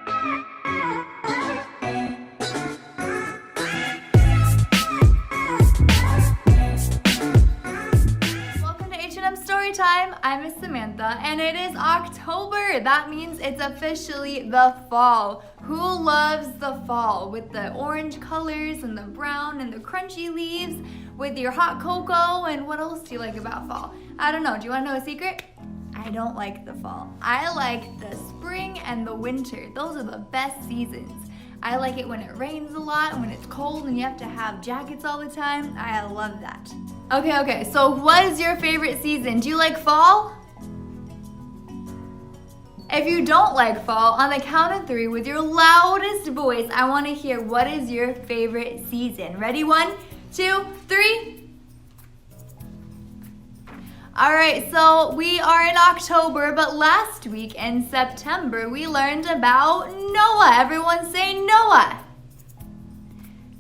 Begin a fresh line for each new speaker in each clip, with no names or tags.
Welcome to HNM Story Time. I'm Miss Samantha, and it is October. That means it's officially the fall. Who loves the fall? With the orange colors and the brown and the crunchy leaves, with your hot cocoa, and what else do you like about fall? I don't know. Do you want to know a secret? I don't like the fall. I like the spring and the winter. Those are the best seasons. I like it when it rains a lot and when it's cold and you have to have jackets all the time. I love that. Okay, so what is your favorite season? Do you like fall? If you don't like fall, on the count of 3 with your loudest voice, I want to hear what is your favorite season. Ready? 1, 2, 3. All right, so we are in October, but last week in September, we learned about Noah. Everyone say Noah.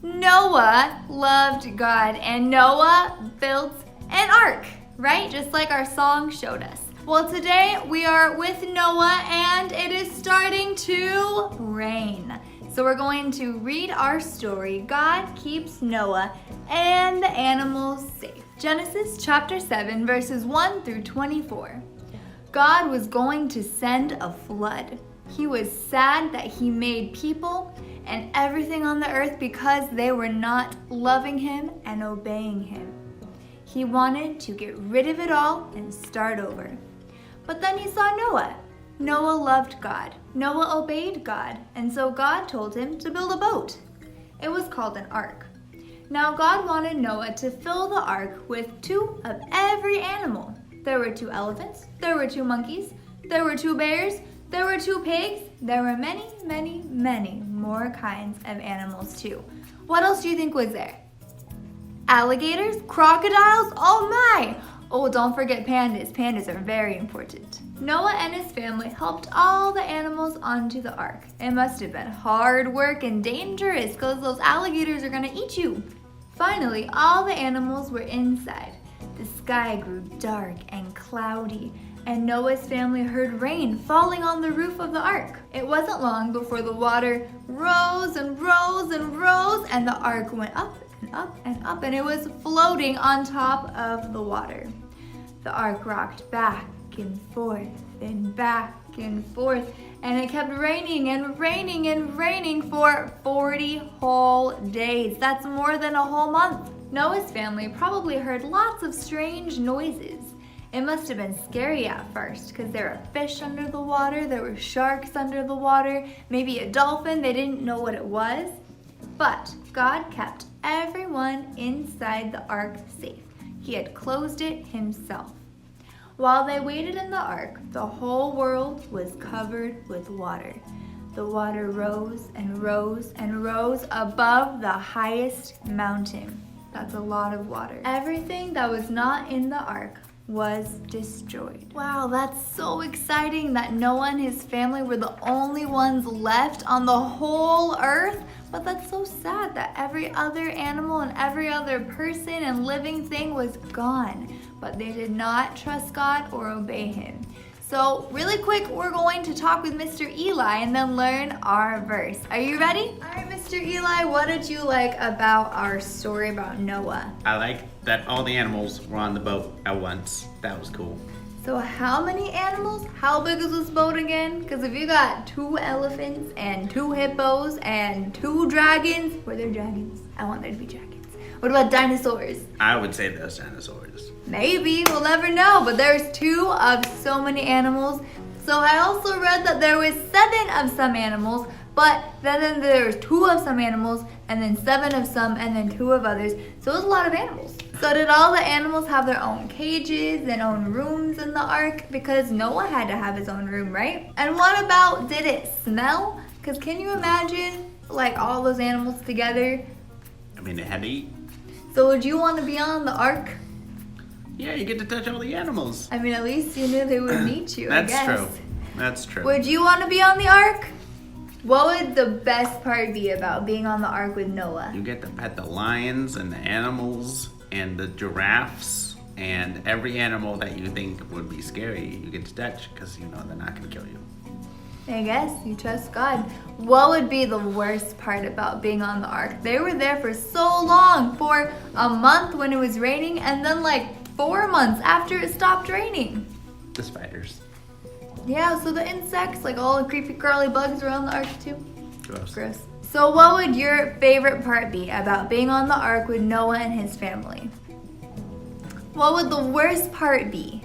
Noah loved God, and Noah built an ark, right? Just like our song showed us. Well, today we are with Noah, and it is starting to rain. So we're going to read our story, God Keeps Noah and the Animals Safe. Genesis chapter 7, verses 1 through 24. God was going to send a flood. He was sad that he made people and everything on the earth because they were not loving him and obeying him. He wanted to get rid of it all and start over. But then he saw Noah. Noah loved God. Noah obeyed God, and so God told him to build a boat. It was called an ark. Now God wanted Noah to fill the ark with 2 of every animal. There were 2 elephants, there were 2 monkeys, there were 2 bears, there were 2 pigs, there were many, many, many more kinds of animals too. What else do you think was there? Alligators? Crocodiles? Oh my! Oh, don't forget pandas. Pandas are very important. Noah and his family helped all the animals onto the ark. It must have been hard work and dangerous because those alligators are gonna eat you. Finally, all the animals were inside. The sky grew dark and cloudy, and Noah's family heard rain falling on the roof of the ark. It wasn't long before the water rose and rose and rose, and the ark went up and up and up, and it was floating on top of the water. The ark rocked back and forth and back and forth, and it kept raining and raining and raining for 40 whole days. That's more than a whole month. Noah's family probably heard lots of strange noises. It must have been scary at first because there were fish under the water, there were sharks under the water, maybe a dolphin. They didn't know what it was. But God kept everyone inside the ark safe. He had closed it himself. While they waited in the ark, the whole world was covered with water. The water rose and rose and rose above the highest mountain. That's a lot of water. Everything that was not in the ark was destroyed. Wow, that's so exciting that Noah and his family were the only ones left on the whole earth. But that's so sad that every other animal and every other person and living thing was gone. But they did not trust God or obey him. So really quick, we're going to talk with Mr. Eli and then learn our verse. Are you ready? All right, Mr. Eli, what did you like about our story about Noah?
I like that all the animals were on the boat at once. That was cool.
So how many animals? How big is this boat again? Because if you got 2 elephants and 2 hippos and 2 dragons, were there dragons? I want there to be dragons. What about dinosaurs?
I would say those dinosaurs.
Maybe, we'll never know, but there's 2 of so many animals. So I also read that there was 7 of some animals, but then there was 2 of some animals, and then 7 of some, and then 2 of others. So it was a lot of animals. So did all the animals have their own cages and own rooms in the ark? Because Noah had to have his own room, right? And what about, did it smell? Because can you imagine, like, all those animals together?
I mean, they had to eat.
So would you want to be on the ark?
Yeah, you get to touch all the animals.
I mean, at least you knew they would meet you, I guess.
That's true. That's true.
Would you want to be on the ark? What would the best part be about being on the ark with Noah?
You get to pet the lions and the animals and the giraffes and every animal that you think would be scary, you get to touch because you know they're not going to kill you.
I guess you trust God. What would be the worst part about being on the ark? They were there for so long, for a month when it was raining, and then like 4 months after it stopped raining.
The spiders.
Yeah, so the insects, like all the creepy crawly bugs were on the ark too.
Gross.
Gross. So what would your favorite part be about being on the ark with Noah and his family? What would the worst part be?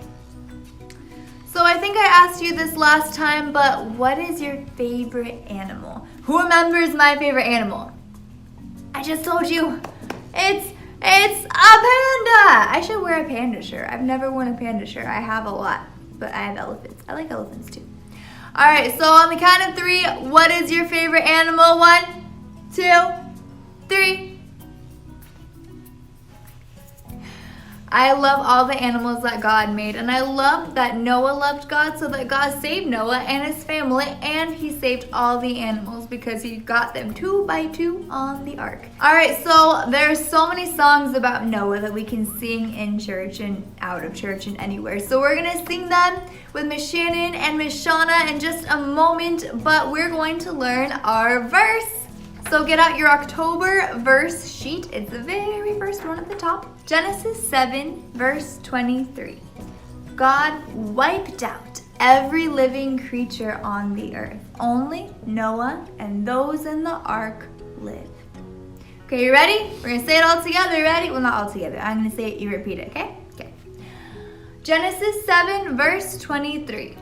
So I think I asked you this last time, but what is your favorite animal? Who remembers my favorite animal? I just told you. It's a panda! I should wear a panda shirt. I've never worn a panda shirt. I have a lot, but I have elephants. I like elephants too. All right, so on the count of 3, what is your favorite animal? 1, 2, 3. I love all the animals that God made, and I love that Noah loved God, so that God saved Noah and his family, and he saved all the animals because he got them 2 by 2 on the ark. All right, so there's so many songs about Noah that we can sing in church and out of church and anywhere. So we're gonna sing them with Miss Shannon and Miss Shauna in just a moment, but we're going to learn our verse. So get out your October verse sheet. It's the very first one at the top. Genesis 7, verse 23. God wiped out every living creature on the earth. Only Noah and those in the ark lived. Okay, you ready? We're going to say it all together. Ready? Well, not all together. I'm going to say it, you repeat it, okay? Okay. Genesis 7, verse 23.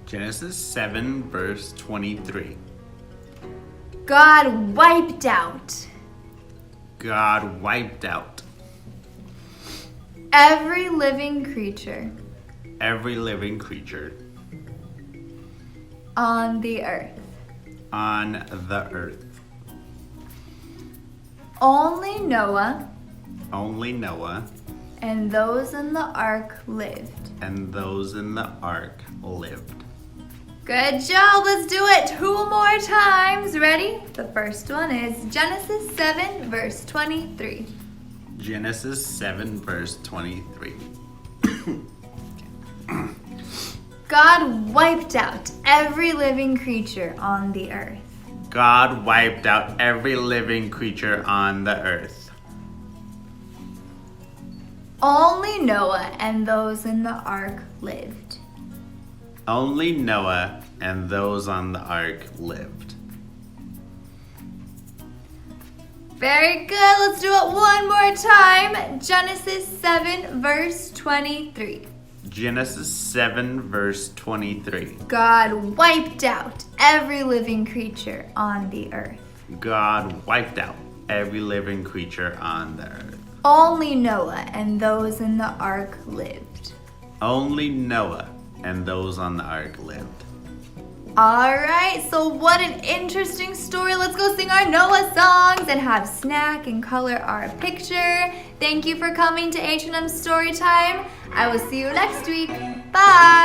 Genesis 7, verse 23.
God wiped out every living creature on the earth. Only Noah and those in the ark lived. Good job, let's do it 2 more times. Ready? The first one is Genesis 7, verse 23.
Genesis 7, verse 23.
God wiped out every living creature on the earth.
God wiped out every living creature on the earth.
Only Noah and those in the ark lived.
Only Noah and those on the ark lived.
Very good. Let's do it 1 more time. Genesis 7, verse 23.
Genesis 7, verse 23.
God wiped out every living creature on the earth.
God wiped out every living creature on the earth.
Only Noah and those in the ark lived.
Only Noah and those on the ark lived.
All right, so what an interesting story. Let's go sing our Noah songs and have snack and color our picture. Thank you for coming to HNM Storytime. I will see you next week. Bye.